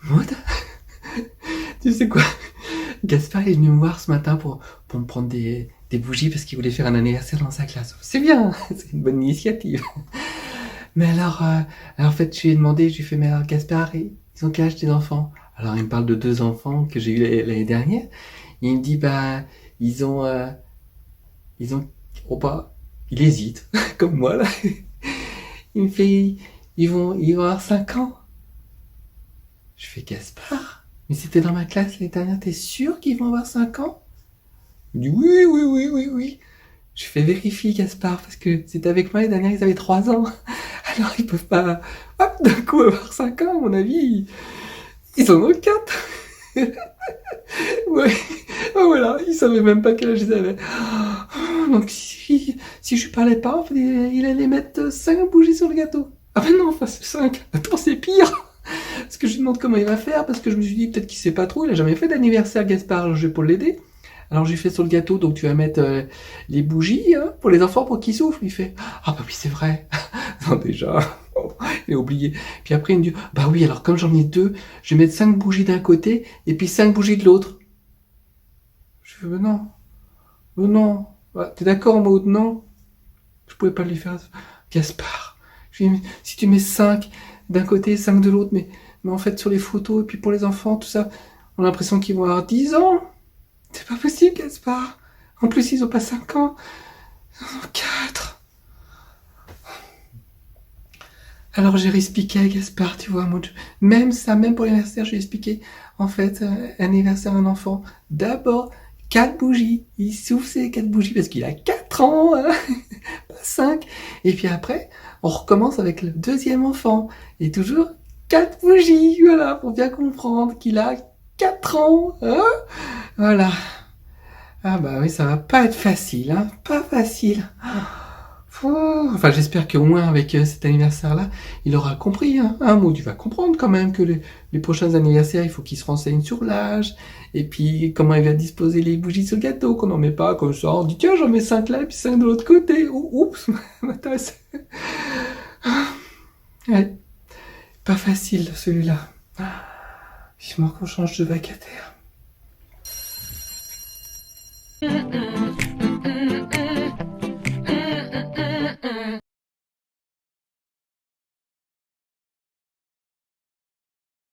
Maud, tu sais quoi? Gaspard est venu me voir ce matin pour me prendre des bougies parce qu'il voulait faire un anniversaire dans sa classe. C'est bien, c'est une bonne initiative. Mais alors en fait, je lui ai demandé, je lui ai fait, mais alors Gaspard, ils ont quel âge tes enfants? Alors il me parle de deux enfants que j'ai eu l'année dernière. Il me dit, bah, ils ont, euh, ils ont, oh bah, il hésite, comme moi là. Il me fait, ils vont avoir 5 ans. Je fais Gaspard, mais c'était dans ma classe l'année dernière, t'es sûr qu'ils vont avoir 5 ans? Il me dit oui, oui, oui, oui, oui. Je fais vérifier Gaspard, parce que c'était avec moi l'année dernière, ils avaient 3 ans. Alors ils peuvent pas, hop, d'un coup avoir 5 ans, à mon avis, ils en ont 4. Ouais, oh, voilà, ils savaient même pas quel âge ils avaient. Donc si je lui parlais pas, en fait, il allait mettre 5 bougies sur le gâteau. Ah ben non, enfin c'est 5. Attends, c'est pire. Parce que je lui demande comment il va faire, parce que je me suis dit peut-être qu'il sait pas trop, il a jamais fait d'anniversaire Gaspard, alors je vais pour l'aider. Alors j'ai fait sur le gâteau, donc tu vas mettre les bougies hein, pour les enfants pour qu'ils soufflent. Il fait ah bah oui c'est vrai. Non déjà, oh, il a oublié. Puis après il me dit bah oui alors comme j'en ai deux, je vais mettre 5 bougies d'un côté et puis 5 bougies de l'autre. Je fais mais non, bah, t'es d'accord Maud non? Je pouvais pas lui faire Gaspard. Je lui ai dit, si tu mets 5 d'un côté, 5 de l'autre, mais en fait sur les photos et puis pour les enfants, tout ça, on a l'impression qu'ils vont avoir 10 ans. C'est pas possible, Gaspard. En plus, ils ont pas 5 ans, ils en ont 4. Alors j'ai réexpliqué à Gaspard, tu vois, même ça, même pour l'anniversaire, j'ai expliqué, en fait, anniversaire d'un enfant, d'abord, 4 bougies. Il souffle ses 4 bougies parce qu'il a 4 ans, hein, pas 5. Et puis après, on recommence avec le deuxième enfant. Et toujours 4 bougies, voilà, pour bien comprendre qu'il a 4 ans, hein. Voilà. Ah bah oui, ça va pas être facile, hein, pas facile. Enfin, j'espère qu'au moins avec cet anniversaire-là, il aura compris. Hein. Un mot, tu vas comprendre quand même que les prochains anniversaires, il faut qu'il se renseigne sur l'âge, et puis comment il va disposer les bougies sur le gâteau, qu'on n'en met pas comme ça. On dit tiens, j'en mets 5 là, et puis 5 de l'autre côté. Oups, ma tasse. Ouais, pas facile celui-là. Vivement qu'on change de vacataire.